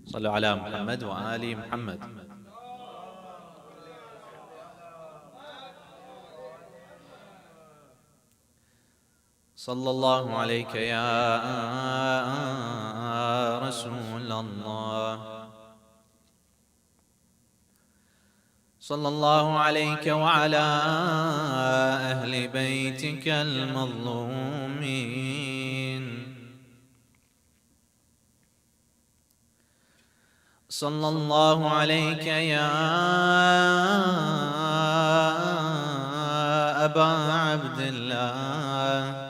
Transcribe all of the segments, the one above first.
صلوا على محمد وآل محمد. صلى الله عليك يا رسول الله. صلى الله عليك وعلى أهل بيتك المظلومين. صلى الله عليك يا أبا عبد الله،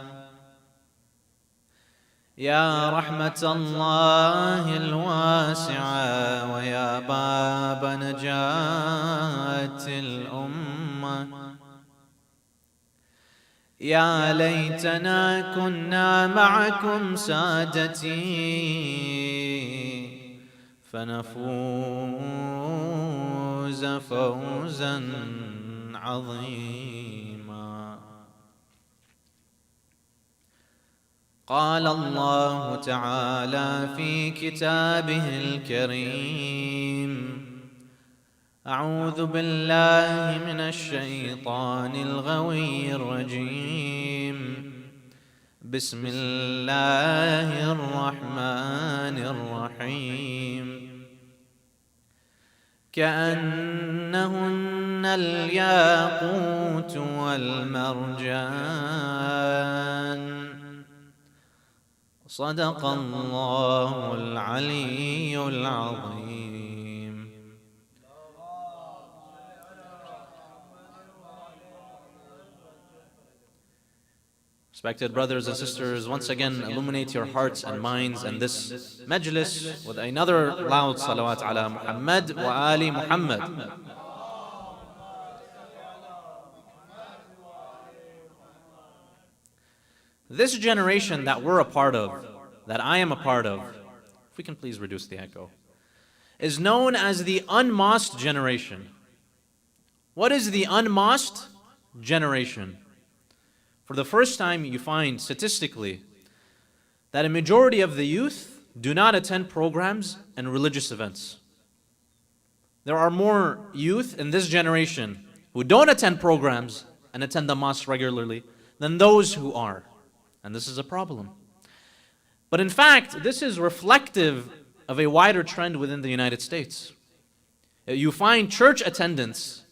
يا رحمة الله الواسعة ويا باب نجاة الأمة. يا ليتنا كنا معكم سادتي فنفوز فوزا عظيما. قال الله تعالى في كتابه الكريم: أعوذ بالله من الشيطان الغوي الرجيم. بسم الله الرحمن الرحيم. كأنهن الياقوت والمرجان. صدق الله العلي العظيم. Respected brothers and sisters, once again illuminate your hearts and minds and this majlis with another loud salawat ala Muhammad wa ali Muhammad. This generation that we're a part of, that I am a part of, if we can please reduce the echo, is known as the unmasked generation. What is the unmasked generation? For the first time, you find statistically that a majority of the youth do not attend programs and religious events. There are more youth in this generation who don't attend programs and attend the mosque regularly than those who are. And this is a problem. But in fact, this is reflective of a wider trend within the United States. You find church attendance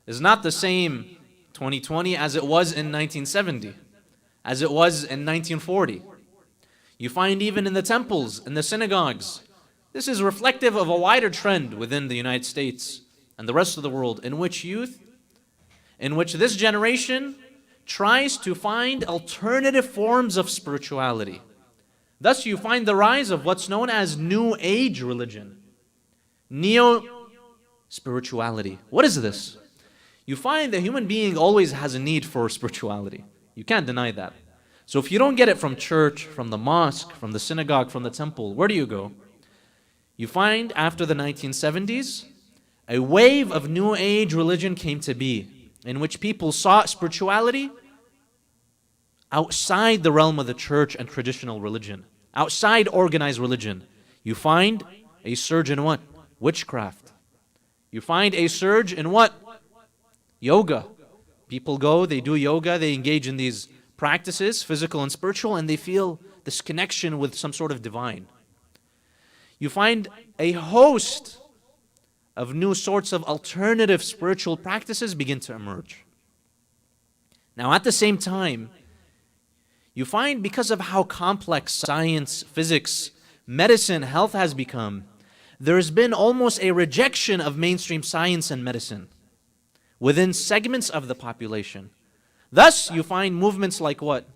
is not the same 2020 as it was in 1970, as it was in 1940. You find even in the temples, in the synagogues, this is reflective of a wider trend within the United States and the rest of the world in which this generation tries to find alternative forms of spirituality. Thus you find the rise of what's known as New Age religion, neo-spirituality. What is this? You find the human being always has a need for spirituality. You can't deny that. So if you don't get it from church, from the mosque, from the synagogue, from the temple, where do you go? You find after the 1970s, a wave of New Age religion came to be, in which people sought spirituality outside the realm of the church and traditional religion, outside organized religion. You find a surge in what? Witchcraft. You find a surge in what? Yoga. People go, they do yoga, they engage in these practices, physical and spiritual, and they feel this connection with some sort of divine. You find a host of new sorts of alternative spiritual practices begin to emerge. Now at the same time, you find because of how complex science, physics, medicine, health has become, there has been almost a rejection of mainstream science and medicine within segments of the population. Thus, you find movements like what?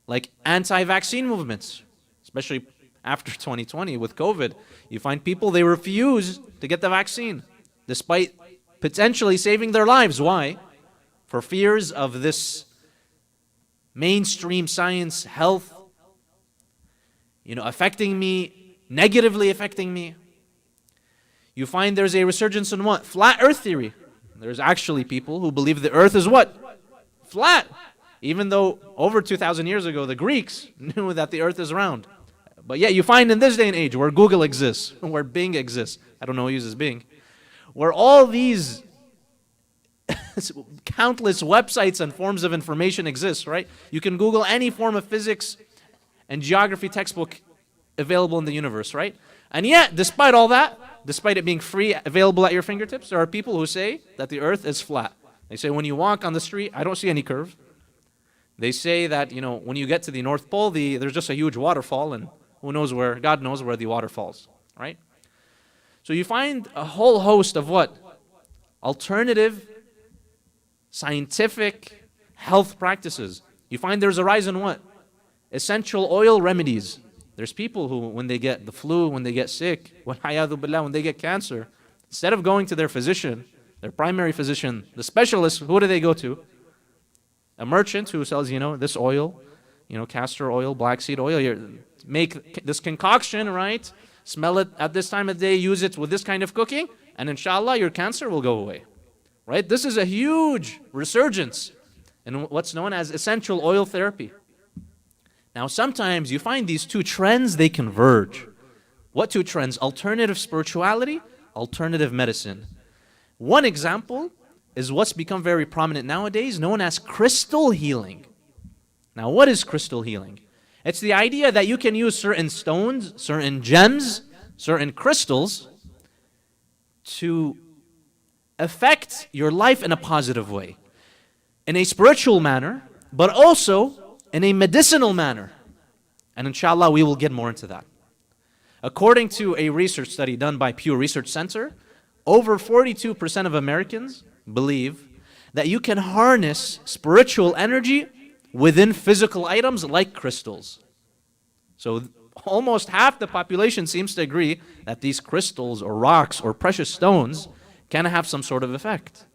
Like anti-vaccine movements, especially after 2020 with COVID. You find people, they refuse to get the vaccine, despite potentially saving their lives. Why? For fears of this mainstream science, health, affecting me, negatively affecting me. You find there's a resurgence in what? Flat earth theory. There's actually people who believe the earth is what? Flat. Even though over 2,000 years ago, the Greeks knew that the earth is round. But yet you find in this day and age where Google exists, where Bing exists, I don't know who uses Bing, where all these countless websites and forms of information exist, right? You can Google any form of physics and geography textbook available in the universe, right? And yet, despite all that, despite it being free, available at your fingertips, there are people who say that the earth is flat. They say when you walk on the street, I don't see any curve. They say that, when you get to the North Pole, there's just a huge waterfall, and God knows where the water falls, right? So you find a whole host of what? Alternative, scientific health practices. You find there's a rise in what? Essential oil remedies. There's people who, when they get the flu, when they get sick, when they get cancer, instead of going to their physician, their primary physician, the specialist, who do they go to? A merchant who sells, this oil, castor oil, black seed oil. Make this concoction, right? Smell it at this time of day, use it with this kind of cooking, and inshallah your cancer will go away. Right? This is a huge resurgence in what's known as essential oil therapy. Now sometimes you find these two trends, they converge. What two trends? Alternative spirituality, alternative medicine. One example is what's become very prominent nowadays, known as crystal healing. Now what is crystal healing? It's the idea that you can use certain stones, certain gems, certain crystals to affect your life in a positive way, in a spiritual manner, but also in a medicinal manner. And inshallah, we will get more into that. According to a research study done by Pew Research Center, over 42% of Americans believe that you can harness spiritual energy within physical items like crystals. So almost half the population seems to agree that these crystals or rocks or precious stones can have some sort of effect.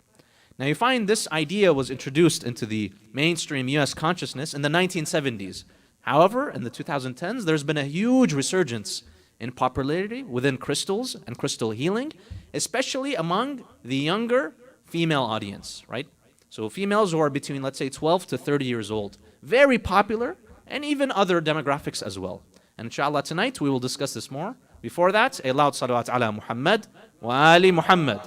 Now you find this idea was introduced into the mainstream US consciousness in the 1970s. However, in the 2010s, there's been a huge resurgence in popularity within crystals and crystal healing, especially among the younger female audience, right? So females who are between, let's say, 12 to 30 years old. Very popular, and even other demographics as well. And inshallah tonight we will discuss this more. Before that, a loud salawat ala Muhammad wa ali Muhammad.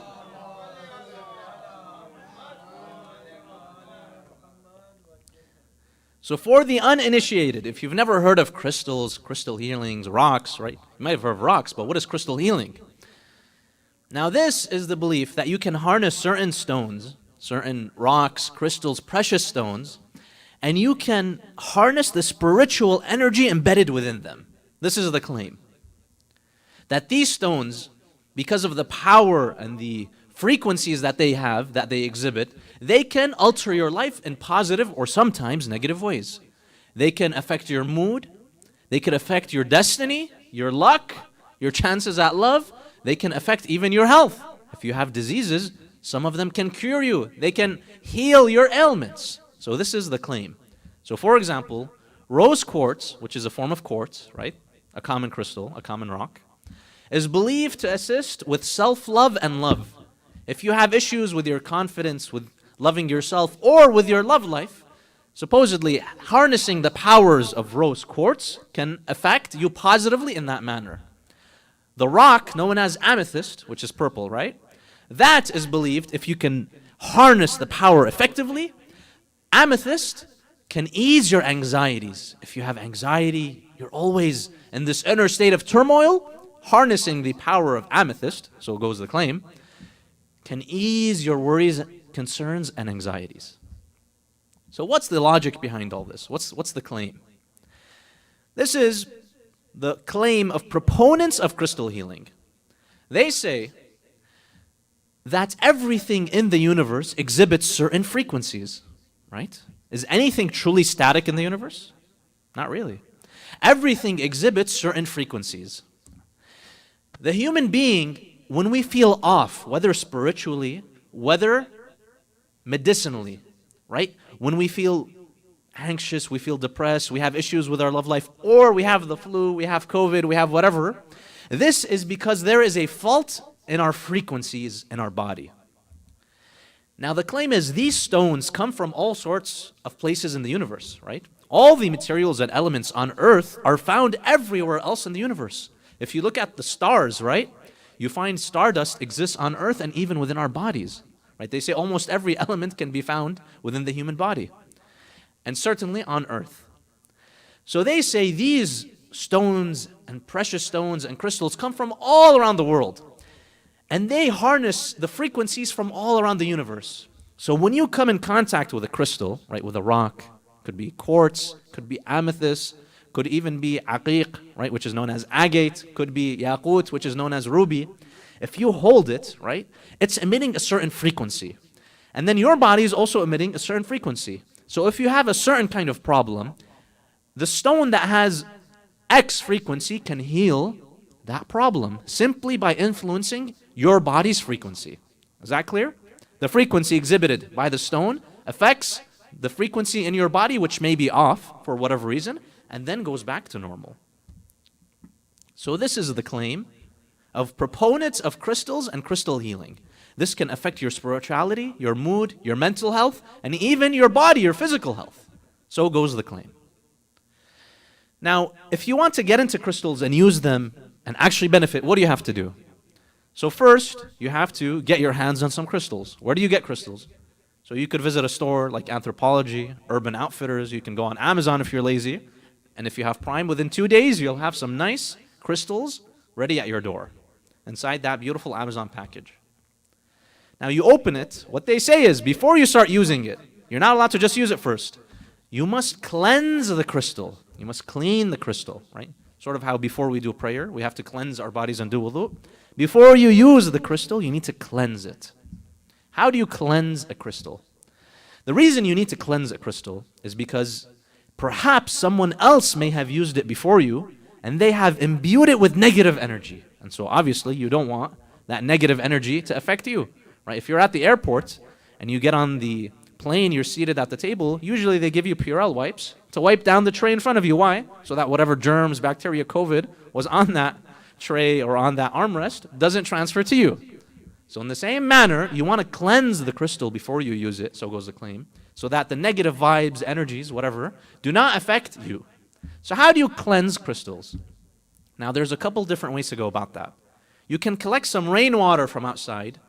So for the uninitiated, if you've never heard of crystals, crystal healings, rocks, right? You might have heard of rocks, but what is crystal healing? Now this is the belief that you can harness certain stones, certain rocks, crystals, precious stones, and you can harness the spiritual energy embedded within them. This is the claim. That these stones, because of the power and the frequencies that they have, that they exhibit, they can alter your life in positive or sometimes negative ways. They can affect your mood. They can affect your destiny, your luck, your chances at love. They can affect even your health. If you have diseases, some of them can cure you. They can heal your ailments. So this is the claim. So for example, rose quartz, which is a form of quartz, right? A common crystal, a common rock, is believed to assist with self-love and love. If you have issues with your confidence, with loving yourself, or with your love life, supposedly harnessing the powers of rose quartz can affect you positively in that manner. The rock known as amethyst, which is purple, right? That is believed if you can harness the power effectively, amethyst can ease your anxieties. If you have anxiety, you're always in this inner state of turmoil, harnessing the power of amethyst, so goes the claim, can ease your worries, concerns, and anxieties. So what's the logic behind all this? What's the claim? This is the claim of proponents of crystal healing. They say that everything in the universe exhibits certain frequencies, right? Is anything truly static in the universe? Not really. Everything exhibits certain frequencies. The human being, when we feel off, whether spiritually, whether medicinally, right? When we feel anxious, we feel depressed, we have issues with our love life, or we have the flu, we have COVID, we have whatever, this is because there is a fault in our frequencies in our body. Now the claim is these stones come from all sorts of places in the universe, right? All the materials and elements on earth are found everywhere else in the universe. If you look at the stars, right, you find stardust exists on earth and even within our bodies. Right? They say almost every element can be found within the human body, and certainly on earth. So they say these stones and precious stones and crystals come from all around the world, and they harness the frequencies from all around the universe. So when you come in contact with a crystal, right, with a rock, could be quartz, could be amethyst, could even be aqiq, right, which is known as agate, could be yaqut, which is known as ruby. If you hold it, right, it's emitting a certain frequency. And then your body is also emitting a certain frequency. So if you have a certain kind of problem, the stone that has X frequency can heal that problem simply by influencing your body's frequency. Is that clear? The frequency exhibited by the stone affects the frequency in your body, which may be off for whatever reason, and then goes back to normal. So this is the claim of proponents of crystals and crystal healing. This can affect your spirituality, your mood, your mental health, and even your body, your physical health. So goes the claim. Now, if you want to get into crystals and use them and actually benefit, what do you have to do? So first, you have to get your hands on some crystals. Where do you get crystals? So you could visit a store like Anthropology, Urban Outfitters. You can go on Amazon if you're lazy. And if you have Prime, within 2 days, you'll have some nice crystals ready at your door inside that beautiful Amazon package. Now you open it. What they say is, before you start using it, you're not allowed to just use it first. You must cleanse the crystal. You must clean the crystal, right? Sort of how before we do prayer, we have to cleanse our bodies and do wudu. Before you use the crystal, you need to cleanse it. How do you cleanse a crystal? The reason you need to cleanse a crystal is because perhaps someone else may have used it before you and they have imbued it with negative energy. And so obviously you don't want that negative energy to affect you, right? If you're at the airport and you get on the plane, you're seated at the table, usually they give you Purell wipes to wipe down the tray in front of you. Why? So that whatever germs, bacteria, COVID was on that tray or on that armrest doesn't transfer to you. So in the same manner, you want to cleanse the crystal before you use it, so goes the claim, so that the negative vibes, energies, whatever, do not affect you. So how do you cleanse crystals? Now there's a couple different ways to go about that. You can collect some rainwater from outside,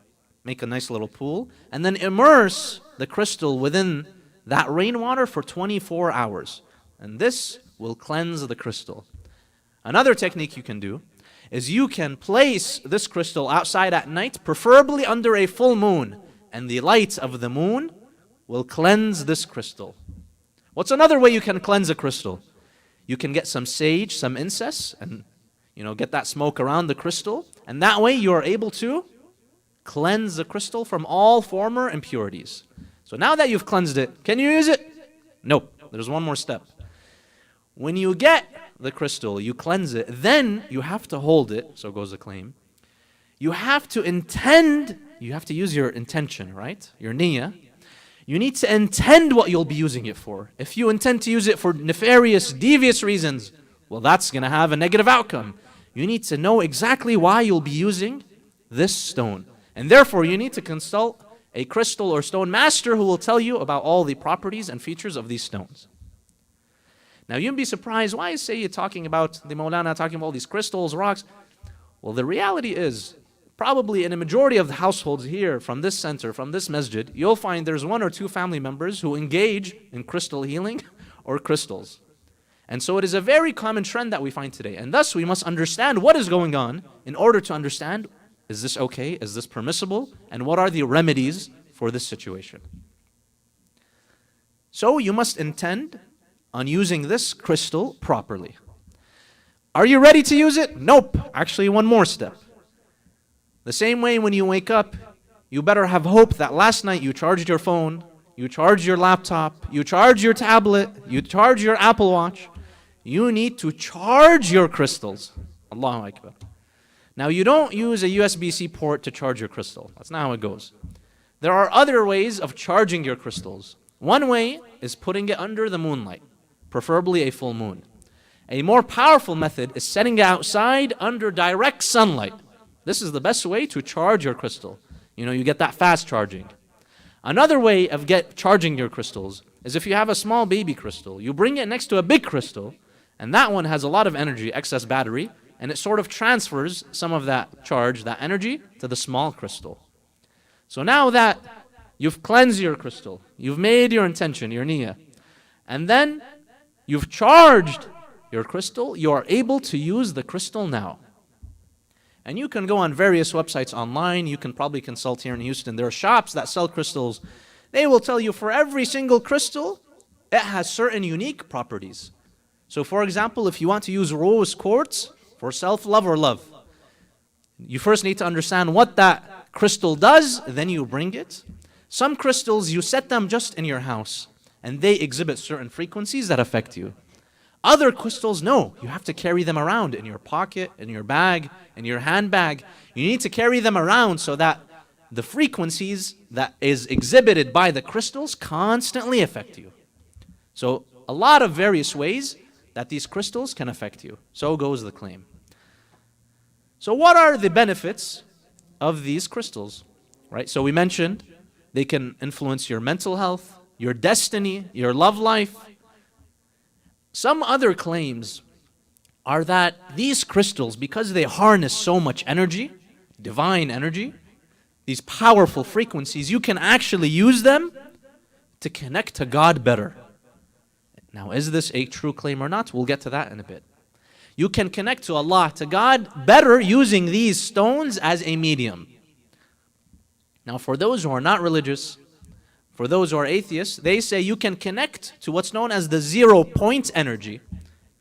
make a nice little pool, and then immerse the crystal within that rainwater for 24 hours. And this will cleanse the crystal. Another technique you can do is you can place this crystal outside at night, preferably under a full moon, and the light of the moon will cleanse this crystal. What's another way you can cleanse a crystal? You can get some sage, some incense, and get that smoke around the crystal, and that way you are able to cleanse the crystal from all former impurities. So now that you've cleansed it, can you use it? Nope. There's one more step. When you get the crystal, you cleanse it, then you have to hold it, so goes the claim. You have to intend, you have to use your intention, right? Your niyyah. You need to intend what you'll be using it for. If you intend to use it for nefarious, devious reasons, well, that's going to have a negative outcome. You need to know exactly why you'll be using this stone. And therefore, you need to consult a crystal or stone master who will tell you about all the properties and features of these stones. Now, you'd be surprised, why is Sayyid talking about the Moulana, talking about all these crystals, rocks? Well, the reality is, probably in a majority of the households here, from this center, from this masjid, you'll find there's 1 or 2 family members who engage in crystal healing or crystals. And so it is a very common trend that we find today. And thus, we must understand what is going on in order to understand, is this okay? Is this permissible? And what are the remedies for this situation? So you must intend on using this crystal properly. Are you ready to use it? Nope. Actually, one more step. The same way when you wake up, you better have hope that last night you charged your phone, you charged your laptop, you charged your tablet, you charged your Apple Watch. You need to charge your crystals. Allahu Akbar. Now, you don't use a USB-C port to charge your crystal. That's not how it goes. There are other ways of charging your crystals. One way is putting it under the moonlight, preferably a full moon. A more powerful method is setting it outside under direct sunlight. This is the best way to charge your crystal. You get that fast charging. Another way of charging your crystals is if you have a small baby crystal, you bring it next to a big crystal, and that one has a lot of energy, excess battery, and it sort of transfers some of that charge, that energy, to the small crystal. So now that you've cleansed your crystal, you've made your intention, your niyyah, and then you've charged your crystal, you are able to use the crystal now. And you can go on various websites online, you can probably consult here in Houston. There are shops that sell crystals. They will tell you for every single crystal, it has certain unique properties. So for example, if you want to use rose quartz for self-love or love, you first need to understand what that crystal does, then you bring it. Some crystals, you set them just in your house, and they exhibit certain frequencies that affect you. Other crystals, no, you have to carry them around in your pocket, in your bag, in your handbag. You need to carry them around so that the frequencies that is exhibited by the crystals constantly affect you. So a lot of various ways that these crystals can affect you. So goes the claim. So what are the benefits of these crystals? Right? So we mentioned they can influence your mental health, your destiny, your love life. Some other claims are that these crystals, because they harness so much energy, divine energy, these powerful frequencies, you can actually use them to connect to God better. Now, is this a true claim or not? We'll get to that in a bit. You can connect to Allah, to God, better using these stones as a medium. Now, for those who are not religious, for those who are atheists, they say you can connect to what's known as the 0-point energy.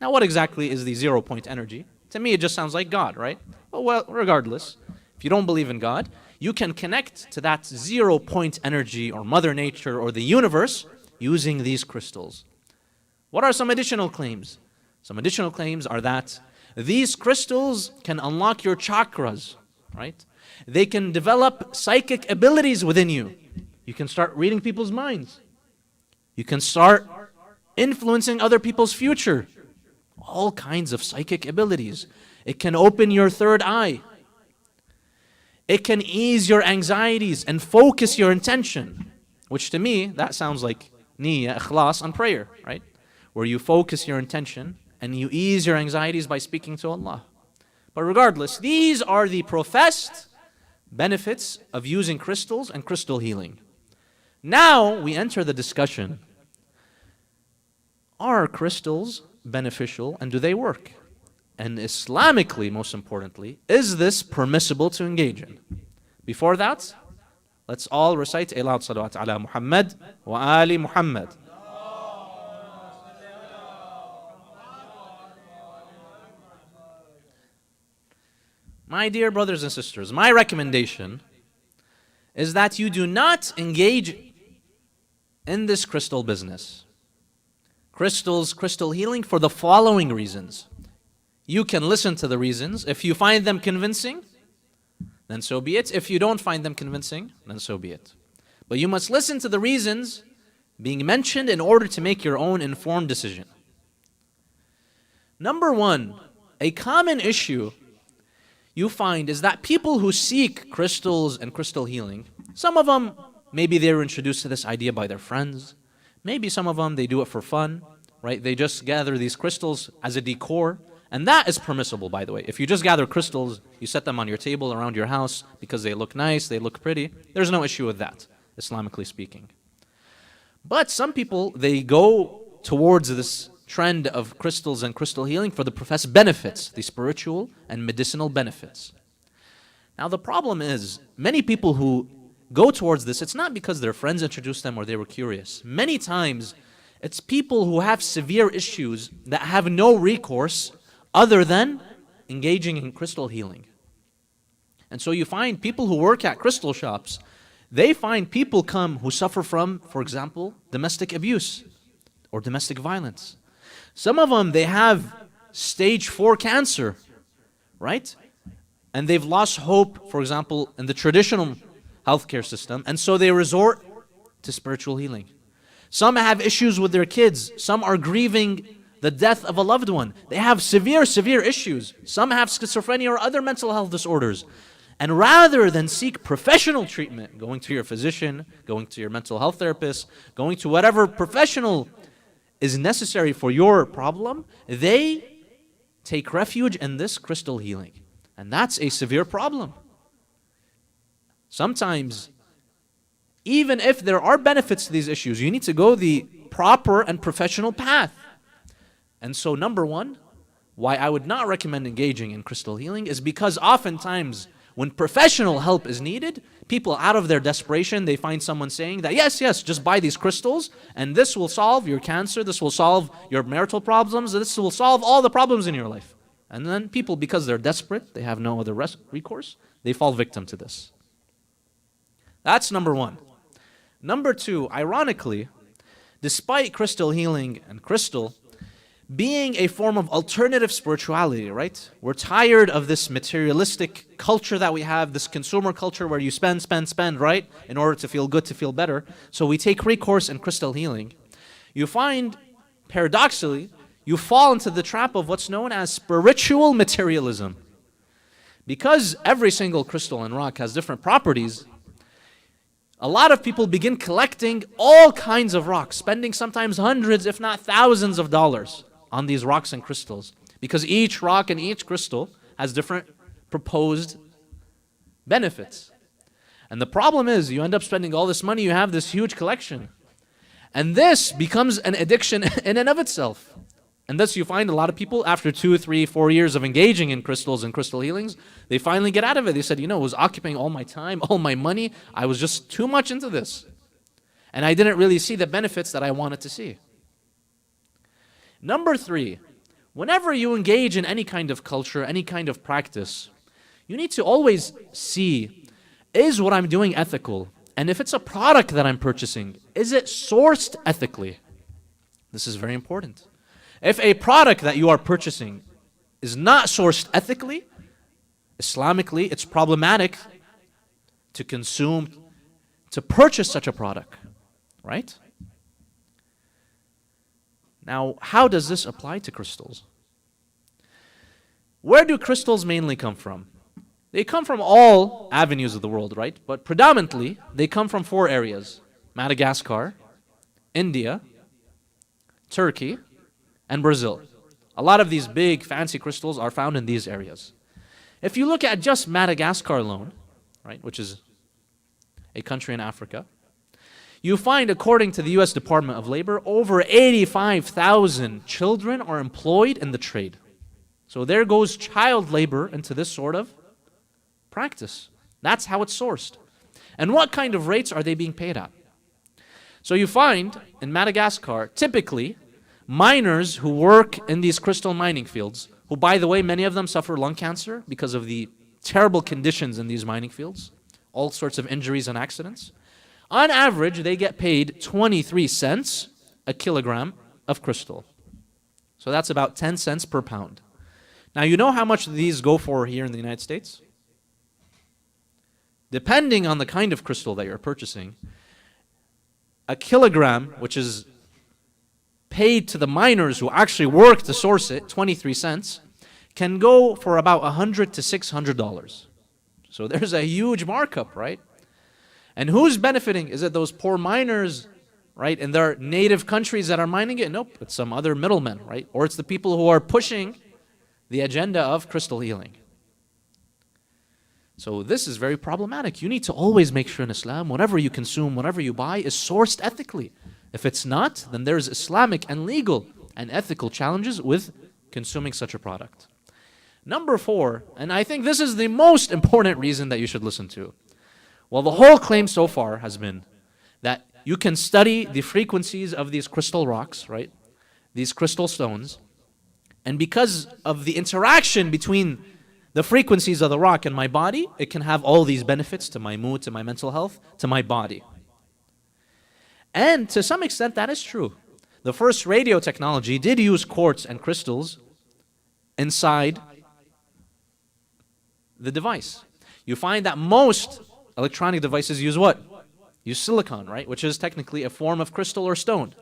Now, what exactly is the 0-point energy? To me, it just sounds like God, right? Well, regardless, if you don't believe in God, you can connect to that 0-point energy or Mother Nature or the universe using these crystals. What are some additional claims? Some additional claims are that these crystals can unlock your chakras, right? They can develop psychic abilities within you. You can start reading people's minds. You can start influencing other people's future. All kinds of psychic abilities. It can open your third eye. It can ease your anxieties and focus your intention, which to me, that sounds like niyyah, ikhlas on prayer, right? Where you focus your intention and you ease your anxieties by speaking to Allah. But regardless, these are the professed benefits of using crystals and crystal healing. Now we enter the discussion. Are crystals beneficial and do they work? And Islamically, most importantly, is this permissible to engage in? Before that, let's all recite a loud salawat ala Muhammad wa ali Muhammad. My dear brothers and sisters, my recommendation is that you do not engage in this crystal business. Crystals, crystal healing, for the following reasons. You can listen to the reasons. If you find them convincing, then so be it. If you don't find them convincing, then so be it. But you must listen to the reasons being mentioned in order to make your own informed decision. Number one, a common issue you find is that people who seek crystals and crystal healing, some of them, maybe they were introduced to this idea by their friends. Maybe some of them, they do it for fun, right? They just gather these crystals as a decor. And that is permissible, by the way. If you just gather crystals, you set them on your table around your house because they look nice, they look pretty, there's no issue with that, Islamically speaking. But some people, they go towards this trend of crystals and crystal healing for the professed benefits, the spiritual and medicinal benefits. Now the problem is, many people who go towards this, it's not because their friends introduced them or they were curious. Many times, it's people who have severe issues that have no recourse other than engaging in crystal healing. And so you find people who work at crystal shops, they find people come who suffer from, for example, domestic abuse or domestic violence. Some of them, they have stage 4 cancer, right? And they've lost hope, for example, in the traditional healthcare system, and so they resort to spiritual healing. Some have issues with their kids. Some are grieving the death of a loved one. They have severe issues. Some have schizophrenia or other mental health disorders. And rather than seek professional treatment, going to your physician, going to your mental health therapist, going to whatever professional is necessary for your problem, they take refuge in this crystal healing. And that's a severe problem. Sometimes, even if there are benefits to these issues, you need to go the proper and professional path. And so, number one, why I would not recommend engaging in crystal healing is because oftentimes when professional help is needed, people out of their desperation, they find someone saying that, yes, just buy these crystals and this will solve your cancer, this will solve your marital problems, this will solve all the problems in your life. And then people, because they're desperate, they have no other recourse, they fall victim to this. That's number one. Number two, ironically, despite crystal healing and crystal being a form of alternative spirituality, right? We're tired of this materialistic culture that we have, this consumer culture where you spend, right? In order to feel good, to feel better. So we take recourse in crystal healing. You find, paradoxically, you fall into the trap of what's known as spiritual materialism. Because every single crystal and rock has different properties, a lot of people begin collecting all kinds of rocks, spending sometimes hundreds, if not thousands of dollars on these rocks and crystals, because each rock and each crystal has different proposed benefits. And the problem is, you end up spending all this money, you have this huge collection. And this becomes an addiction in and of itself. And thus you find a lot of people, after 2, 3, 4 years of engaging in crystals and crystal healings, they finally get out of it. They said, it was occupying all my time, all my money. I was just too much into this. And I didn't really see the benefits that I wanted to see. Number 3, whenever you engage in any kind of culture, any kind of practice, you need to always see, is what I'm doing ethical? And if it's a product that I'm purchasing, is it sourced ethically? This is very important. If a product that you are purchasing is not sourced ethically, Islamically, it's problematic to consume, to purchase such a product, right? Now, how does this apply to crystals? Where do crystals mainly come from? They come from all avenues of the world, right? But predominantly, they come from 4 areas: Madagascar, India, Turkey, and Brazil. A lot of these big, fancy crystals are found in these areas. If you look at just Madagascar alone, right, which is a country in Africa, you find, according to the US Department of Labor, over 85,000 children are employed in the trade. So there goes child labor into this sort of practice. That's how it's sourced. And what kind of rates are they being paid at? So you find, in Madagascar, typically, miners who work in these crystal mining fields, who, by the way, many of them suffer lung cancer because of the terrible conditions in these mining fields, all sorts of injuries and accidents. On average, they get paid 23 cents a kilogram of crystal. So that's about 10 cents per pound. Now, you know how much these go for here in the United States? Depending on the kind of crystal that you're purchasing, a kilogram, which is paid to the miners who actually work to source it, 23 cents, can go for about $100 to $600. So there's a huge markup, right? And who's benefiting? Is it those poor miners, right, in their native countries that are mining it? Nope, it's some other middlemen, right? Or it's the people who are pushing the agenda of crystal healing. So this is very problematic. You need to always make sure in Islam, whatever you consume, whatever you buy, is sourced ethically. If it's not, then there's Islamic and legal and ethical challenges with consuming such a product. Number 4, and I think this is the most important reason that you should listen to. Well, the whole claim so far has been that you can study the frequencies of these crystal rocks, right? These crystal stones. And because of the interaction between the frequencies of the rock and my body, it can have all these benefits to my mood, to my mental health, to my body. And to some extent, that is true. The first radio technology did use quartz and crystals inside the device. You find that most electronic devices use what? Use silicon, right? Which is technically a form of crystal or stone.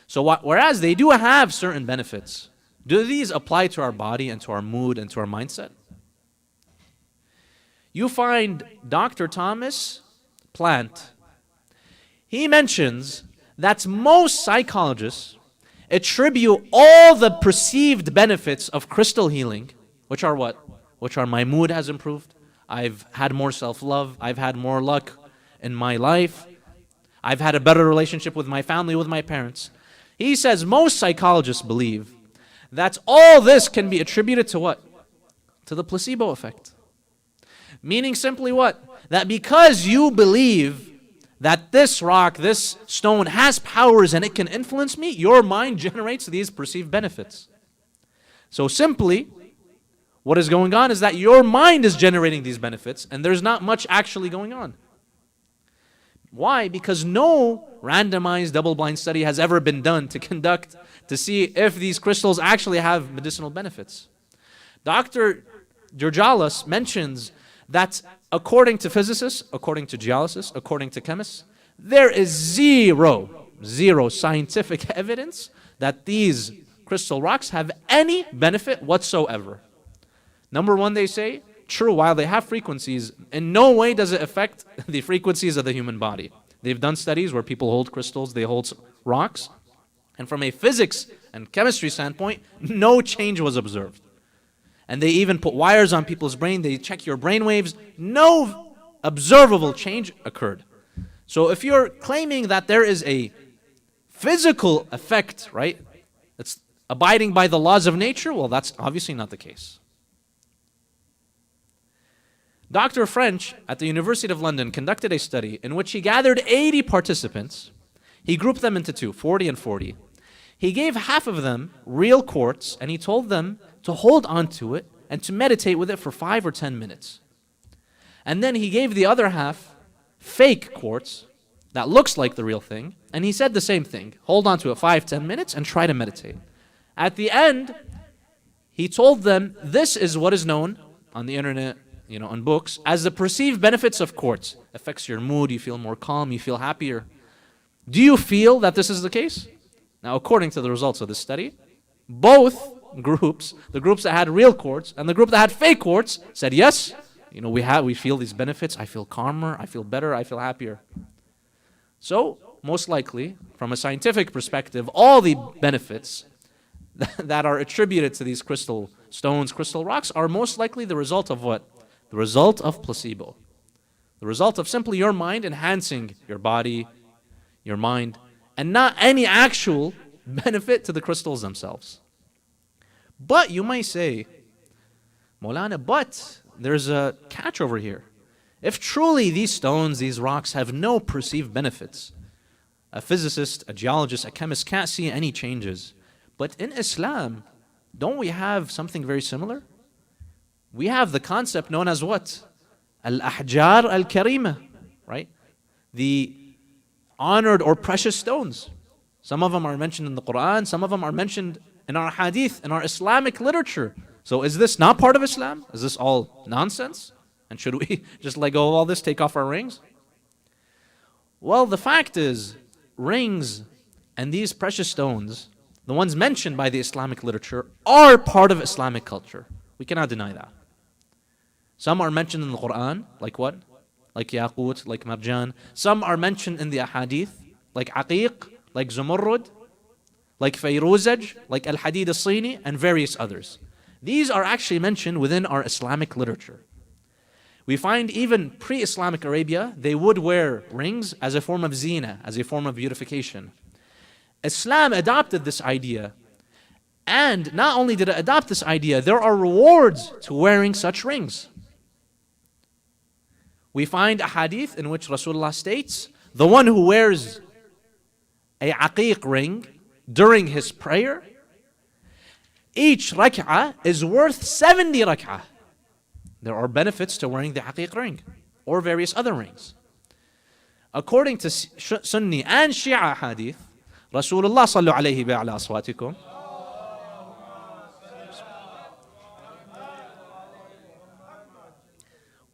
So whereas they do have certain benefits, do these apply to our body and to our mood and to our mindset? You find Dr. Thomas Plant. He mentions that most psychologists attribute all the perceived benefits of crystal healing, which are what? Which are my mood has improved, I've had more self-love, I've had more luck in my life, I've had a better relationship with my family, with my parents. He says most psychologists believe that all this can be attributed to what? To the placebo effect. Meaning simply what? That because you believe that this rock, this stone has powers and it can influence me, your mind generates these perceived benefits. So simply, what is going on is that your mind is generating these benefits and there's not much actually going on. Why? Because no randomized double-blind study has ever been done to see if these crystals actually have medicinal benefits. Dr. Georgalis mentions that according to physicists, according to geologists, according to chemists, there is zero scientific evidence that these crystal rocks have any benefit whatsoever. Number one, they say, true, while they have frequencies, in no way does it affect the frequencies of the human body. They've done studies where people hold crystals, they hold rocks, and from a physics and chemistry standpoint, no change was observed. And they even put wires on people's brain, they check your brain waves, no observable change occurred. So if you're claiming that there is a physical effect, right, it's abiding by the laws of nature, well, that's obviously not the case. Dr. French at the University of London conducted a study in which he gathered 80 participants. He grouped them into two, 40 and 40. He gave half of them real quartz and he told them to hold on to it and to meditate with it for 5 or 10 minutes. And then he gave the other half fake quartz that looks like the real thing, and he said the same thing. Hold on to it 5-10 minutes and try to meditate. At the end, he told them this is what is known on the internet, on books, as the perceived benefits of quartz. Affects your mood, you feel more calm, you feel happier. Do you feel that this is the case? Now, according to the results of this study, both groups, the groups that had real quartz and the group that had fake quartz, said yes, we feel these benefits, I feel calmer, I feel better, I feel happier. So, most likely, from a scientific perspective, all the benefits that are attributed to these crystal stones, crystal rocks, are most likely the result of what? The result of placebo. The result of simply your mind enhancing your body, your mind, and not any actual benefit to the crystals themselves. But you might say, Moulana, but there's a catch over here. If truly these stones, these rocks have no perceived benefits, a physicist, a geologist, a chemist can't see any changes. But in Islam, don't we have something very similar? We have the concept known as what? Al-Ahjar al-Karima, right? The honored or precious stones. Some of them are mentioned in the Quran, some of them are mentioned in our hadith, in our Islamic literature. So is this not part of Islam? Is this all nonsense? And should we just let go of all this, take off our rings? Well, the fact is, rings and these precious stones, the ones mentioned by the Islamic literature, are part of Islamic culture. We cannot deny that. Some are mentioned in the Quran, like what? Like Yaqut, like Marjan. Some are mentioned in the Ahadith, like Aqiq, like Zumurrud, like Fayruzaj, like Al-Hadid al-Sini, and various others. These are actually mentioned within our Islamic literature. We find even pre-Islamic Arabia, they would wear rings as a form of zina, as a form of beautification. Islam adopted this idea. And not only did it adopt this idea, there are rewards to wearing such rings. We find a hadith in which Rasulullah states, the one who wears a aqiq ring during his prayer, each rak'ah is worth 70 rak'ah. There are benefits to wearing the aqiq ring or various other rings. According to Sunni and Shia hadith, Rasulullah sallu alayhi wa ala aswatikum,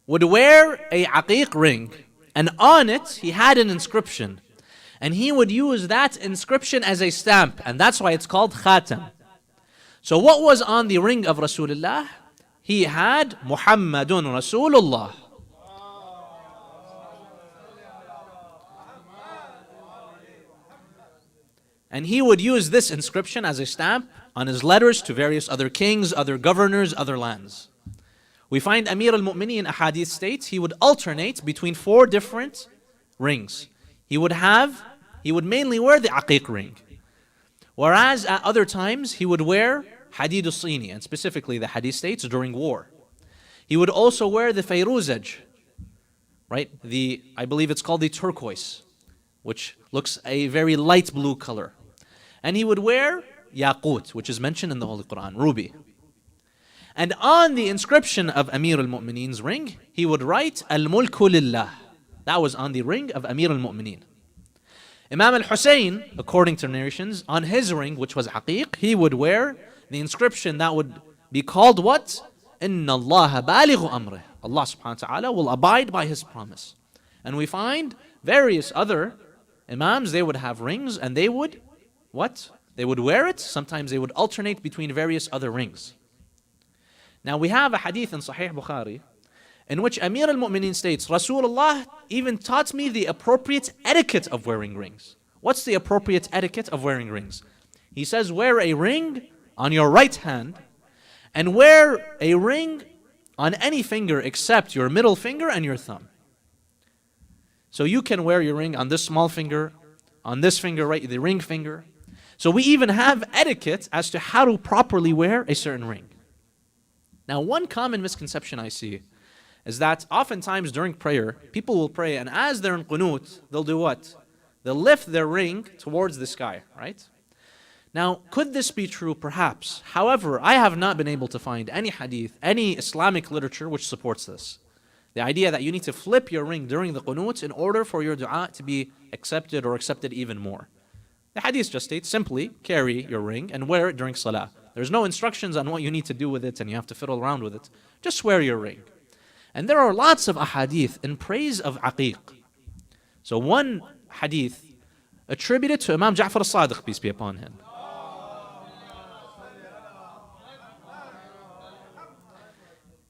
would wear a aqiq ring, and on it he had an inscription, and he would use that inscription as a stamp, and that's why it's called khatam. So what was on the ring of Rasulullah? He had Muhammadun Rasulullah. And he would use this inscription as a stamp on his letters to various other kings, other governors, other lands. We find Amir al-Mu'mineen ahadith states he would alternate between 4 different rings. He would mainly wear the aqiq ring. Whereas at other times he would wear hadid al-sini, and specifically the hadith states during war. He would also wear the fayruzaj, right? I believe it's called the turquoise, which looks a very light blue color. And he would wear yaqut, which is mentioned in the Holy Quran, ruby. And on the inscription of Amir al-Mu'mineen's ring, he would write al-mulku lillah. That was on the ring of Amir al-Mu'mineen. Imam al-Hussein, according to narrations, on his ring, which was aqiq, he would wear the inscription that would be called what? Inna Allah balighu amrih. Allah subhanahu wa ta'ala will abide by his promise. And we find various other imams, they would have rings and they would, what? They would wear it. Sometimes they would alternate between various other rings. Now we have a hadith in Sahih Bukhari in which Amir al-Mu'mineen states, Rasulullah even taught me the appropriate etiquette of wearing rings. What's the appropriate etiquette of wearing rings? He says, wear a ring on your right hand and wear a ring on any finger except your middle finger and your thumb. So you can wear your ring on this small finger, on this finger, right, the ring finger. So we even have etiquette as to how to properly wear a certain ring. Now, one common misconception I see is that oftentimes during prayer, people will pray, and as they're in qunut, they'll do what? They'll lift their ring towards the sky, right? Now, could this be true? Perhaps. However, I have not been able to find any hadith, any Islamic literature which supports this. The idea that you need to flip your ring during the qunut in order for your dua to be accepted or accepted even more. The hadith just states simply carry your ring and wear it during salah. There's no instructions on what you need to do with it and you have to fiddle around with it. Just wear your ring. And there are lots of ahadith in praise of aqiq. So one hadith attributed to Imam Ja'far al-Sadiq, peace be upon him.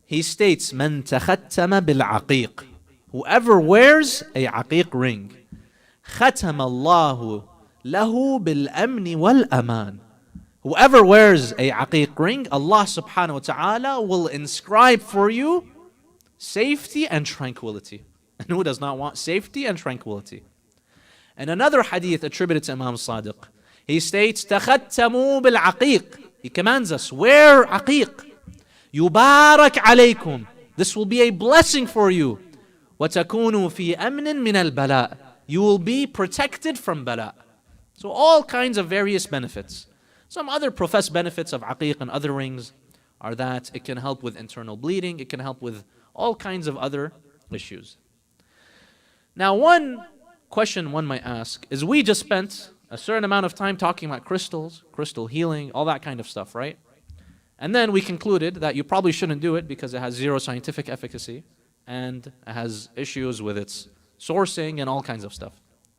He states, "Man takhattama bil aqiq." Whoever wears a aqiq ring, khatama Allahu lahu bil amni wal aman. Whoever wears a aqiq ring, Allah subhanahu wa ta'ala will inscribe for you safety and tranquility. And who does not want safety and tranquility? And another hadith attributed to Imam Sadiq, he states, takhattamu bil aqiq. He commands us, wear aqiq. Yubarak alaykum. This will be a blessing for you. وَتَكُونُوا فِي أَمْنٍ مِنَ الْبَلَاءِ. You will be protected from bala. So all kinds of various benefits. Some other professed benefits of aqiq and other rings are that it can help with internal bleeding, it can help with all kinds of other issues. Now one question one might ask is, we just spent a certain amount of time talking about crystals, crystal healing, all that kind of stuff, right? And then we concluded that you probably shouldn't do it because it has zero scientific efficacy and it has issues with its sourcing and all kinds of stuff.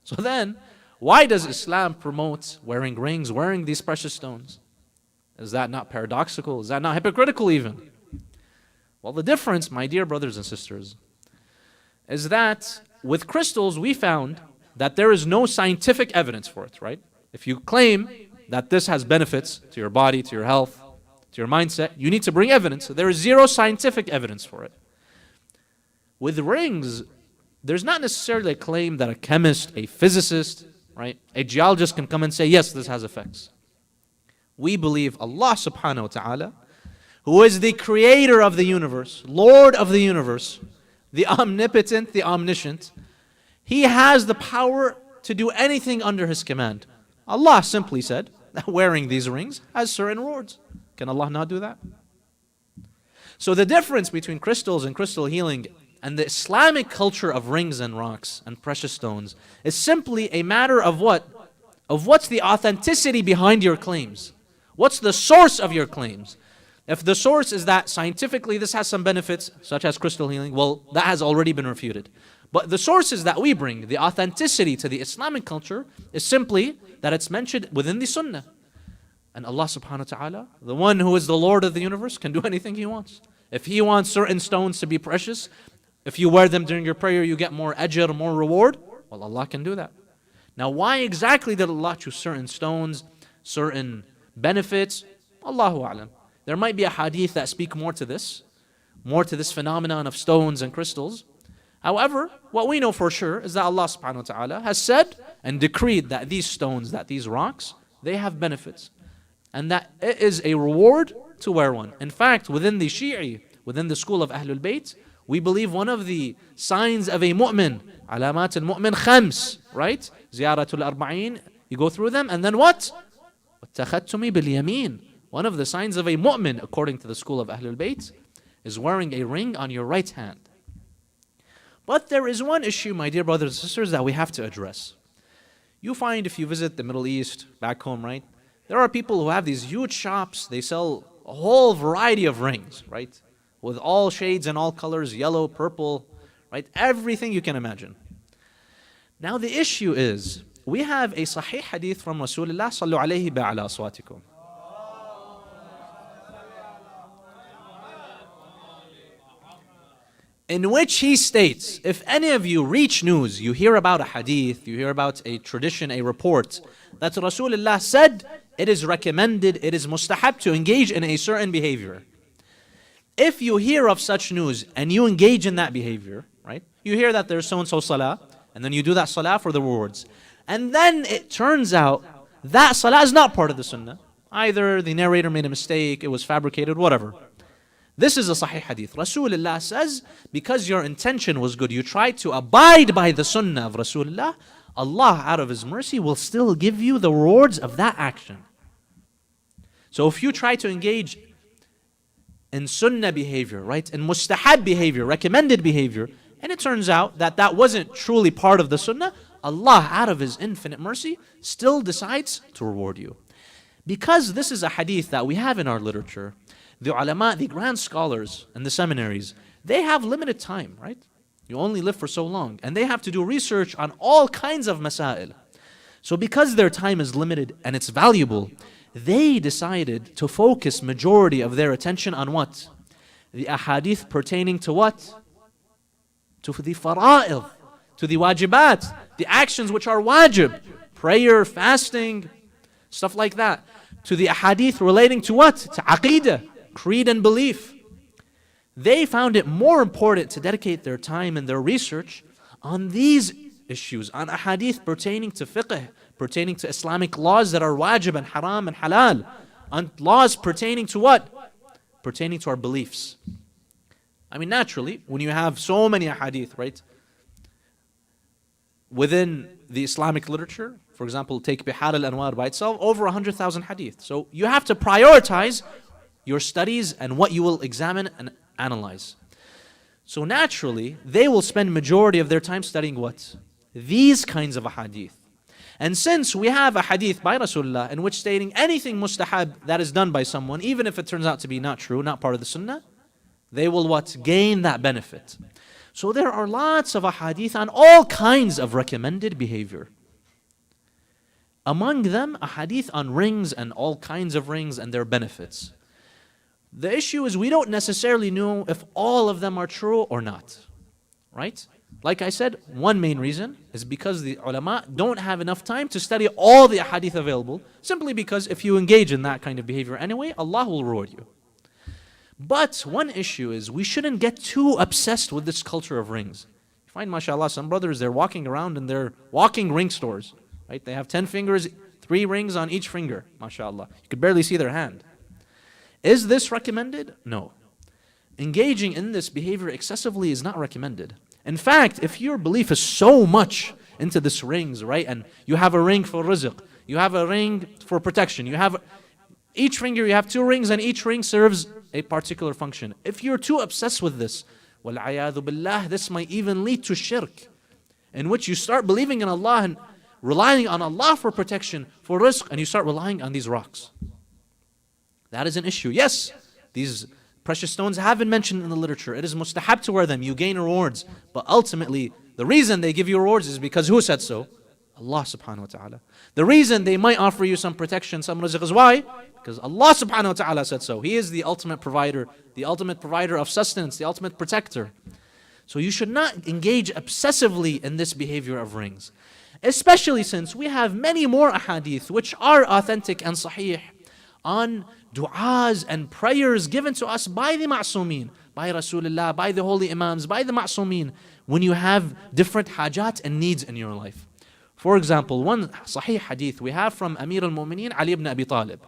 So then, why does Islam promote wearing rings, wearing these precious stones? Is that not paradoxical? Is that not hypocritical even? Well, the difference, my dear brothers and sisters, is that with crystals we found that there is no scientific evidence for it, right? If you claim that this has benefits to your body, to your health, to your mindset, you need to bring evidence. There is zero scientific evidence for it. With rings, there's not necessarily a claim that a chemist, a physicist, right, a geologist can come and say, yes, this has effects. We believe Allah subhanahu wa ta'ala, who is the creator of the universe, Lord of the universe, the omnipotent, the omniscient, He has the power to do anything under His command. Allah simply said that wearing these rings has certain rewards. Can Allah not do that? So the difference between crystals and crystal healing and the Islamic culture of rings and rocks and precious stones is simply a matter of what? Of what's the authenticity behind your claims? What's the source of your claims? If the source is that scientifically this has some benefits, such as crystal healing, well, that has already been refuted. But the sources that we bring, the authenticity to the Islamic culture, is simply that it's mentioned within the Sunnah. And Allah subhanahu wa ta'ala, the one who is the Lord of the universe, can do anything He wants. If He wants certain stones to be precious, if you wear them during your prayer, you get more ajr, more reward, well, Allah can do that. Now, why exactly did Allah choose certain stones, certain benefits? Allahu A'lam. There might be a hadith that speak more to this phenomenon of stones and crystals. However, what we know for sure is that Allah subhanahu wa ta'ala has said and decreed that these stones, that these rocks, they have benefits. And that it is a reward to wear one. In fact, within the Shi'i, within the school of Ahlul Bayt, we believe one of the signs of a mu'min, alamat al-mu'min khams, right? Ziyaratul Arbaeen, you go through them, and then what? وَاتَّخَذْتُمِ بِالْيَمِينَ. One of the signs of a mu'min, according to the school of Ahlul Bayt, is wearing a ring on your right hand. But there is one issue, my dear brothers and sisters, that we have to address. You find if you visit the Middle East, back home, right? There are people who have these huge shops, they sell a whole variety of rings, right? With all shades and all colors, yellow, purple, right? Everything you can imagine. Now the issue is, we have a sahih hadith from Rasulullah sallu alayhi ba'ala aswatikum. In which he states, if any of you reach news, you hear about a hadith, you hear about a tradition, a report, that Rasulullah said, it is recommended, it is mustahab to engage in a certain behavior. If you hear of such news and you engage in that behavior, right? You hear that there's so-and-so salah, and then you do that salah for the rewards. And then it turns out that salah is not part of the sunnah. Either the narrator made a mistake, it was fabricated, whatever. This is a sahih hadith. Rasulullah says, because your intention was good, you tried to abide by the sunnah of Rasulullah, Allah out of His mercy will still give you the rewards of that action. So if you try to engage in sunnah behavior, right, in mustahab behavior, recommended behavior, and it turns out that that wasn't truly part of the sunnah, Allah out of His infinite mercy still decides to reward you. Because this is a hadith that we have in our literature, the ulama, the grand scholars and the seminaries, they have limited time, right? You only live for so long, and they have to do research on all kinds of masail. So because their time is limited and it's valuable, they decided to focus majority of their attention on what? The ahadith pertaining to what? To the fara'id, to the wajibat, the actions which are wajib, prayer, fasting, stuff like that. To the ahadith relating to what? To aqeedah, creed and belief. They found it more important to dedicate their time and their research on these issues, on ahadith pertaining to fiqh, pertaining to Islamic laws that are wajib and haram and halal, on laws pertaining to what? Pertaining to our beliefs. I mean, naturally, when you have so many ahadith, right? Within the Islamic literature, for example, take Bihar al-Anwar by itself, over 100,000 hadith. So you have to prioritize your studies and what you will examine and analyze. So naturally, they will spend majority of their time studying what? These kinds of ahadith. And since we have a hadith by Rasulullah in which stating anything mustahab that is done by someone, even if it turns out to be not true, not part of the sunnah, they will what? Gain that benefit. So there are lots of ahadith on all kinds of recommended behavior. Among them, a hadith on rings and all kinds of rings and their benefits. The issue is we don't necessarily know if all of them are true or not, right? Like I said, one main reason is because the ulama don't have enough time to study all the hadith available, simply because if you engage in that kind of behavior anyway, Allah will reward you. But one issue is we shouldn't get too obsessed with this culture of rings. You find, mashallah, some brothers, they're walking around in their walking ring stores, right? They have 10 fingers, 3 rings on each finger, mashallah. You could barely see their hand. Is this recommended? No. Engaging in this behavior excessively is not recommended. In fact, if your belief is so much into this rings, right, and you have a ring for rizq, you have a ring for protection, you have each finger, you have 2 rings, and each ring serves a particular function. If you're too obsessed with this, وَالْعَيَاذُ بِاللَّهِ, this might even lead to shirk, in which you start believing in Allah and relying on Allah for protection, for rizq, and you start relying on these rocks. That is an issue. Yes, these precious stones have been mentioned in the literature. It is mustahab to wear them. You gain rewards. But ultimately, the reason they give you rewards is because who said so? Allah subhanahu wa ta'ala. The reason they might offer you some protection, some rizq is why? Because Allah subhanahu wa ta'ala said so. He is the ultimate provider of sustenance, the ultimate protector. So you should not engage obsessively in this behavior of rings. Especially since we have many more ahadith which are authentic and sahih on du'as and prayers given to us by the ma'sumin, by Rasulullah, by the holy imams, by the ma'sumin, when you have different hajat and needs in your life. For example, one sahih hadith we have from Amir al-Mu'mineen Ali ibn Abi Talib.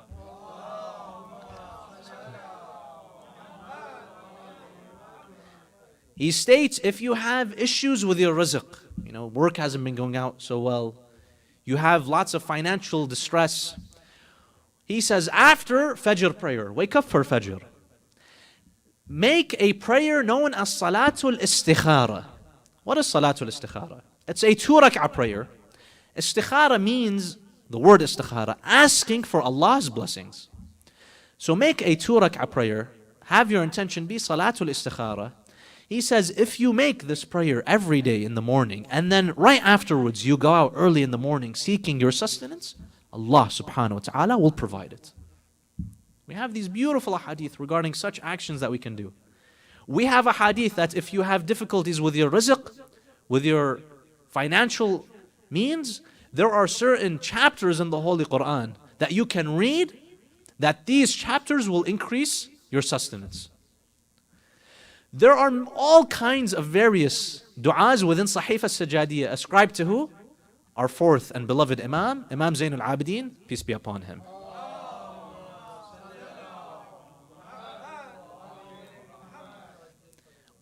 He states, if you have issues with your rizq, work hasn't been going out so well, you have lots of financial distress, he says, after Fajr prayer, wake up for Fajr, make a prayer known as Salatul Istikhara. What is Salatul Istikhara? It's a 2 rak'ah prayer. Istikhara means, the word istikhara, asking for Allah's blessings. So make a 2 rak'ah prayer, have your intention be Salatul Istikhara. He says, if you make this prayer every day in the morning, and then right afterwards you go out early in the morning seeking your sustenance, Allah subhanahu wa ta'ala will provide it. We have these beautiful hadith regarding such actions that we can do. We have a hadith that if you have difficulties with your rizq, with your financial means, there are certain chapters in the Holy Quran that you can read, that these chapters will increase your sustenance. There are all kinds of various du'as within Sahifa Sajadiyya ascribed to who? Our fourth and beloved Imam, Imam Zain al-Abidin, peace be upon him.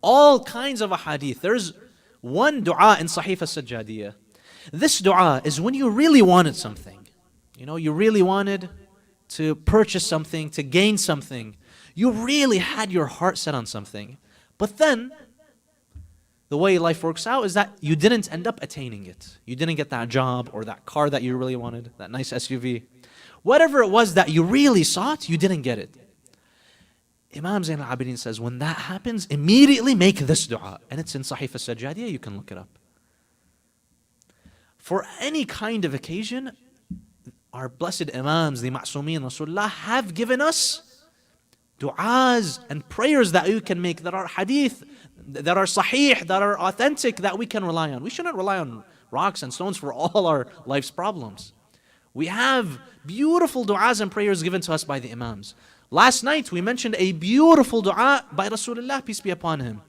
All kinds of ahadith. There's one du'a in Sahifa Sajadiyya. This du'a is when you really wanted something. You really wanted to purchase something, to gain something. You really had your heart set on something. But then, the way life works out is that you didn't end up attaining it. You didn't get that job or that car that you really wanted, that nice SUV. Whatever it was that you really sought, you didn't get it. Imam Zain al-Abidin says, when that happens, immediately make this dua. And it's in Sahih al-Sajadiyya, you can look it up. For any kind of occasion, our blessed Imams, the Ma'sumin, Rasulullah, have given us du'as and prayers that you can make, that are hadith, that are sahih, that are authentic, that we can rely on. We shouldn't rely on rocks and stones for all our life's problems. We have beautiful du'as and prayers given to us by the Imams. Last night we mentioned a beautiful du'a by Rasulullah, peace be upon him.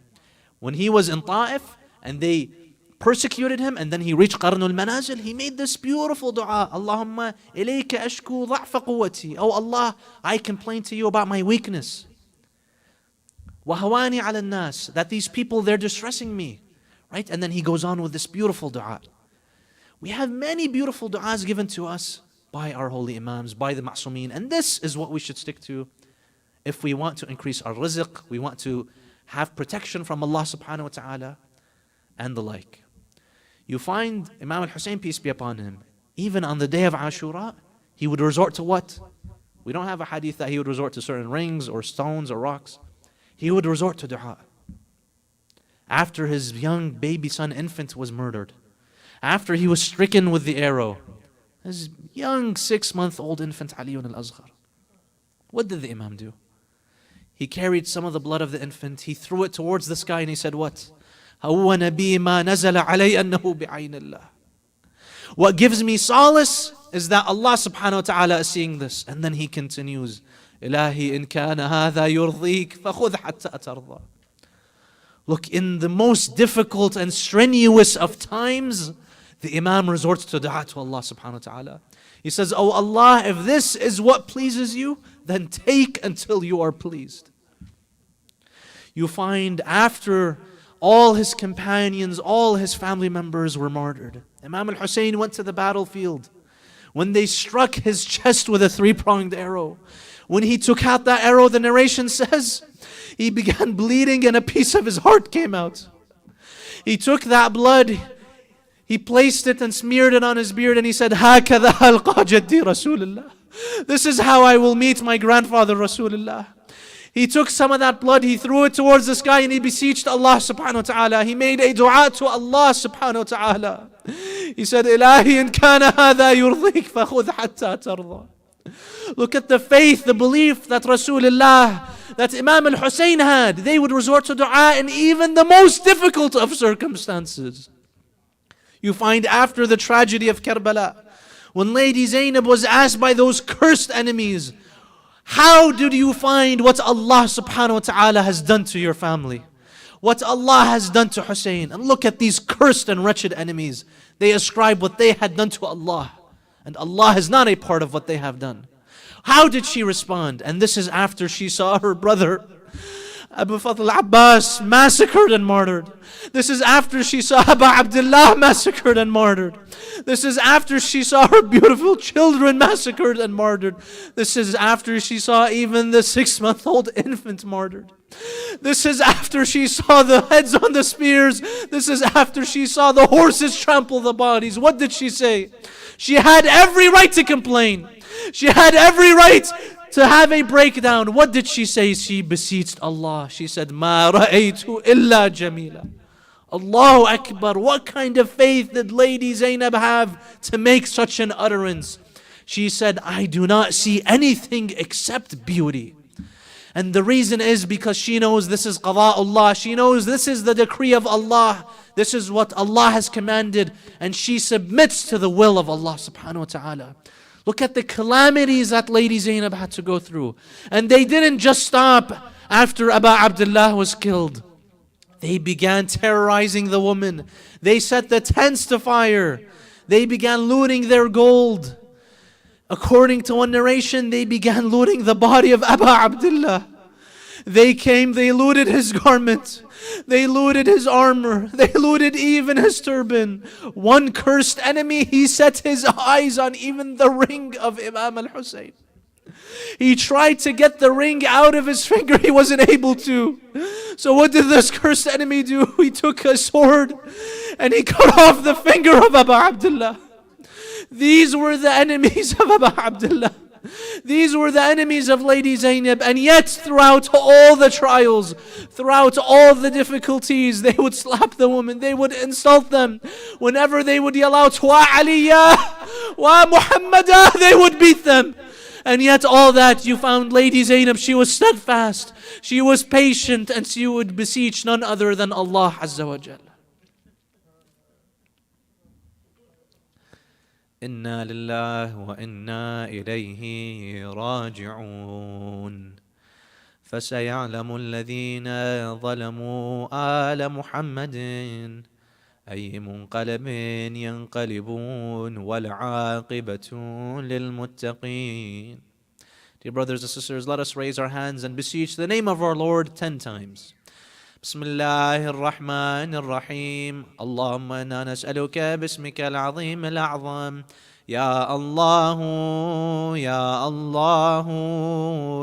When he was in Ta'if and they persecuted him and then he reached Qarnul Manazil, he made this beautiful dua. Allahumma ilayka ashku dha'fa quwwati. Oh Allah, I complain to you about my weakness. Wahawani ala nas, that these people, they're distressing me. Right? And then he goes on with this beautiful dua. We have many beautiful du'as given to us by our holy Imams, by the Ma'sumin. And this is what we should stick to if we want to increase our rizq, we want to have protection from Allah subhanahu wa ta'ala, and the like. You find Imam al-Hussein, peace be upon him, even on the day of Ashura, he would resort to what? We don't have a hadith that he would resort to certain rings or stones or rocks. He would resort to dua. After his young baby son infant was murdered, after he was stricken with the arrow, his young 6-month-old infant Aliyun al-Azghar, what did the Imam do? He carried some of the blood of the infant, he threw it towards the sky and he said what? What gives me solace is that Allah subhanahu wa ta'ala is seeing this. And then he continues, Ilahi in kana hadha yurdhik fakhudh hatta tarda. Look, in the most difficult and strenuous of times, the Imam resorts to dua to Allah subhanahu wa ta'ala. He says, Oh Allah, if this is what pleases you, then take until you are pleased. You find after all his companions, all his family members were martyred, Imam al-Hussein went to the battlefield. When they struck his chest with a 3-pronged arrow, when he took out that arrow, the narration says, he began bleeding and a piece of his heart came out. He took that blood, he placed it and smeared it on his beard and he said, هَكَذَا أَلْقَى جَدِّي رَسُولِ اللَّهِ. This is how I will meet my grandfather Rasulullah. He took some of that blood, he threw it towards the sky and he beseeched Allah subhanahu wa ta'ala. He made a dua to Allah subhanahu wa ta'ala. He said, Ilahi in kana hadha yurdhik fakhudh hatta tarda. Look at the faith, the belief that Rasulullah, that Imam al-Hussein had. They would resort to dua in even the most difficult of circumstances. You find after the tragedy of Karbala, when Lady Zainab was asked by those cursed enemies, how did you find what Allah subhanahu wa ta'ala has done to your family? What Allah has done to Hussein? And look at these cursed and wretched enemies. They ascribe what they had done to Allah. And Allah is not a part of what they have done. How did she respond? And this is after she saw her brother Abu Fadl Abbas massacred and martyred. This is after she saw Abu Abdullah massacred and martyred. This is after she saw her beautiful children massacred and martyred. This is after she saw even the 6-month-old infant martyred. This is after she saw the heads on the spears. This is after she saw the horses trample the bodies. What did she say? She had every right to complain. She had every right to have a breakdown. What did she say? She beseeched Allah. She said, "Ma ra'aytu illa jamila." Allahu Akbar. What kind of faith did Lady Zainab have to make such an utterance? She said, "I do not see anything except beauty." And the reason is because she knows this is qada'ullah. She knows this is the decree of Allah. This is what Allah has commanded. And she submits to the will of Allah subhanahu wa ta'ala. Look at the calamities that Lady Zainab had to go through. And they didn't just stop after Abu Abdullah was killed. They began terrorizing the woman. They set the tents to fire. They began looting their gold. According to one narration, they began looting the body of Abu Abdullah. They came, they looted his garment. They looted his armor. They looted even his turban. One cursed enemy, he set his eyes on even the ring of Imam al-Hussein. He tried to get the ring out of his finger. He wasn't able to. So what did this cursed enemy do? He took a sword and he cut off the finger of Abu Abdullah. These were the enemies of Abu Abdullah. These were the enemies of Lady Zainab. And yet throughout all the trials, throughout all the difficulties, they would slap the woman, they would insult them. Whenever they would yell out, "Wa Aliyah, Wa Muhammadah," they would beat them. And yet all that, you found Lady Zainab, she was steadfast, she was patient, and she would beseech none other than Allah Azza wa Jal. إنا لله وإنا إليه راجعون فسيعلم الذين ظلموا آل محمد أي منقلب ينقلبون والعاقبة للمتقين. Dear brothers and sisters, let us raise our hands and beseech the name of our Lord 10 times. بسم الله الرحمن الرحيم اللهم إنا نسألك باسمك العظيم الأعظم يا الله يا الله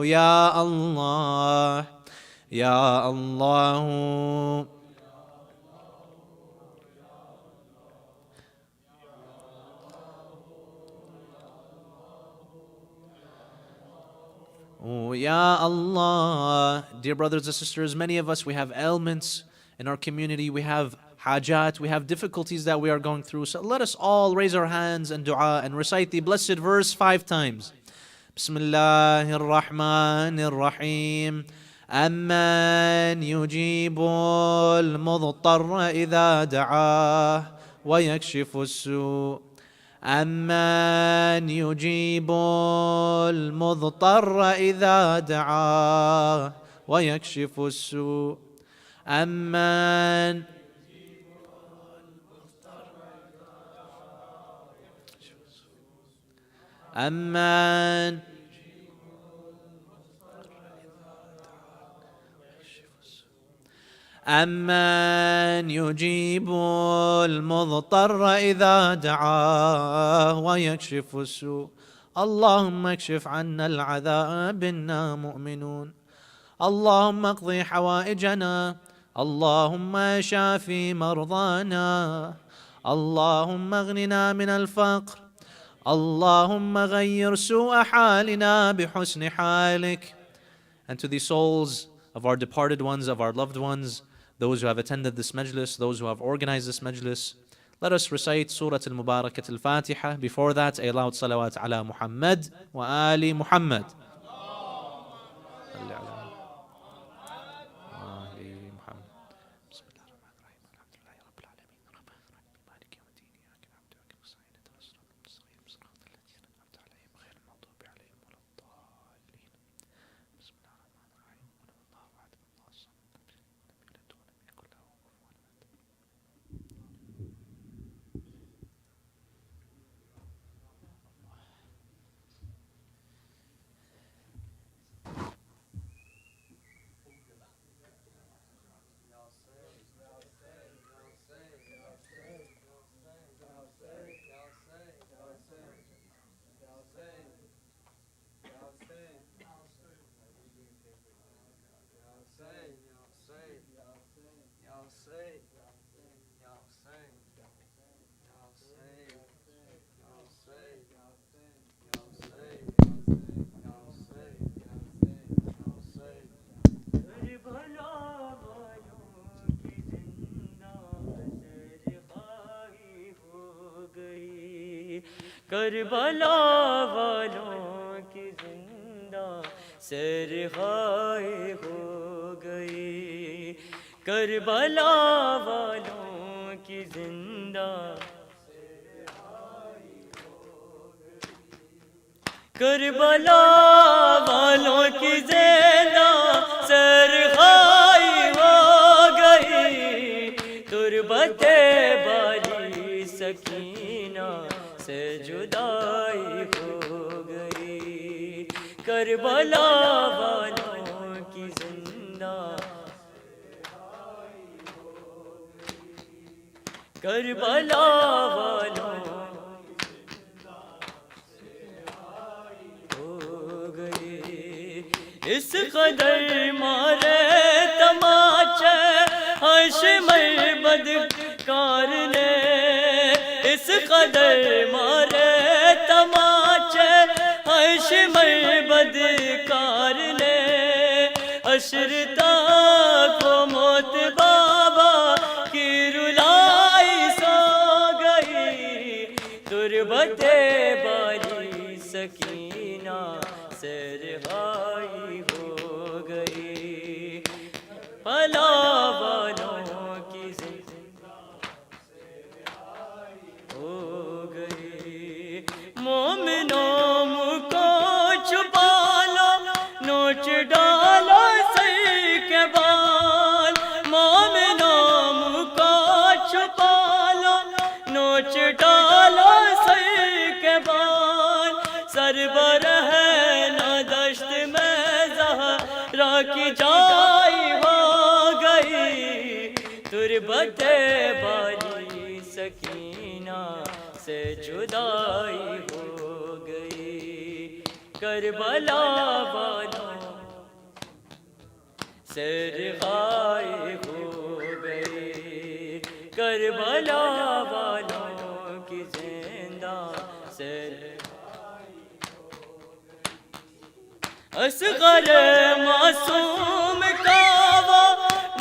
يا الله يا الله Oh, Ya Allah. Dear brothers and sisters, many of us, we have ailments in our community, we have hajat, we have difficulties that we are going through. So let us all raise our hands and dua and recite the blessed verse 5 times. Bismillahir Rahmanir Rahim. أمن يجيب المضطر إذا دعاه ويكشف السوء أمن يجيب المضطر إذا دعاه ويكشف السوء أمن أمن أمن يجيب المضطر إذا دعاه ويكشف السوء اللهم اكشف عنا العذاب إنا مؤمنون اللهم اقضي حوائجنا اللهم شافي مرضانا اللهم اغننا من الفقر اللهم غير سوء حالنا بحسن حالك. And to the souls of our departed ones, of our loved ones, those who have attended this majlis, those who have organized this majlis, let us recite Surah Al-Mubarakat Al-Fatiha. Before that, a loud salawat ala Muhammad wa ali Muhammad. Karbala والوں کی زندہ سرخائی ہو گئی، کربلا والوں کی زندہ، کربلا والوں کی زندہ سرخائی ہو گئی، تربت بالی سکینہ سے جدائی ہو گئی، کربلا والوں کی زندہ، کربلا والوں ہو گئی، اس قدر مارے تماچے حشمر بدکار نے، اس قدر مارے تماچے حشمر بدکار نے، اشرتا کو موت بابا کی رلائی سو گئی، تربت بالی سکینہ سے رہائی ہو گئی، پلا والوں کی زندہ ہو گئی، مومنوں منہ کو چھپا لو، نوچ ڈالو سر کے بال، مومنوں منہ کو چھپا لو، نوچ ڈالو سر کے بال، سربراہ نہ دشت میں زہرا کی جائی ہو گئی، تربت بالی سکینہ سے جدائی ہو گئی، کربلا والوں سے رہائی ہو گئی، کربلا والوں کی زندہ سے اصغر معصوم کا وہ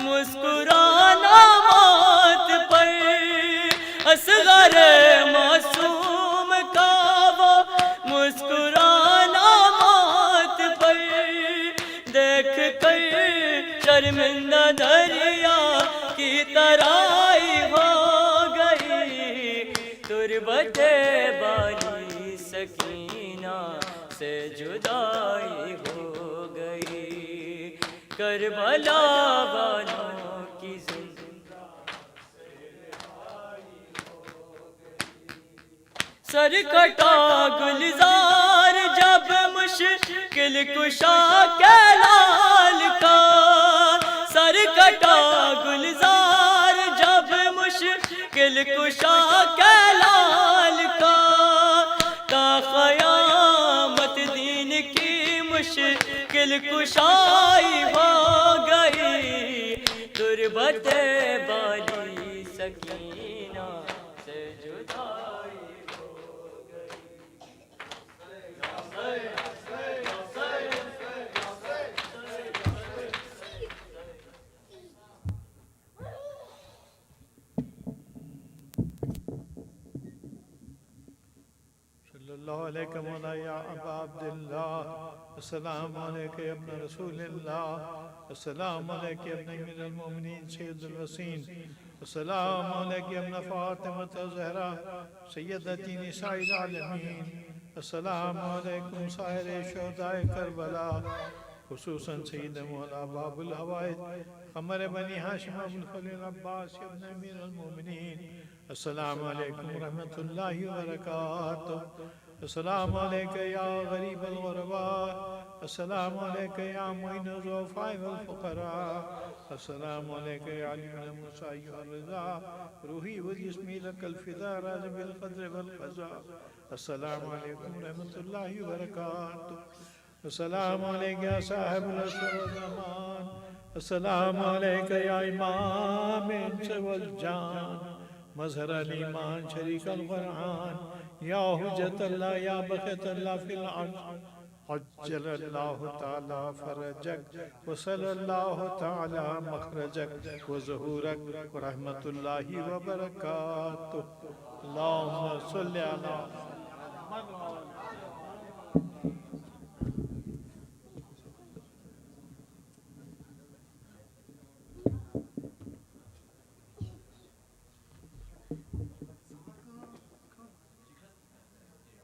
مسکرانا موت پر، اصغر معصوم کا وہ مسکرانا موت پر، دیکھ کر شرمندہ دریا کی ترائی ہو گئی، تربت بالی سکینہ سے جدائی ہو گئی، کربلا والوں کی زندہ سر کٹا گلزار جب مشکل کشا کے لال کا، سر کٹا گلزار جب مشکل کشا کے لال کا، تا قیامت دین کی مشکل کشائی ہو گئی، تربت بالی سکینہ سے جدائی ہو گئی، صلی اللہ علیہ مولا یا ابا عبداللہ، السلام علیکہ یا ابن رسول اللہ، السلام علیکہ یا ابن امیر المومنین سید الوسین، السلام علیکہ یا ابن فاطمۃ الزہرا سیدتی نساء العالمین، السلام علیکم سائر شہداء کربلا، خصوصاً سید مولا باب الحوائج قمر بنی ہاشم ابو الخلیل عباس ابن امیر المومنین، السلام علیکم ورحمۃ اللہ وبرکاتہ، السلام علیکہ یا غریب الغرباء، السلام علیکہ یا معین الضعفاء والفقراء، السلام علیکہ یا علی موسیٰ ایھا الرضا، روحی و جسمی لک الفداء راضی بالقدر والقضاء، السلام علیکم ورحمۃ اللہ وبرکاتہ، السلام علیکہ یا صاحب العصر والزمان، السلام علیکہ یا امام انس والجان مظہر الایمان شریک القرآن یا حجت اللہ یا بقیت اللہ فی الارض عجل اللہ تعالی فرجک وصل اللہ تعالی مخرجک وظہورک ورحمت اللہ وبرکاتہ اللہم صلی علی محمد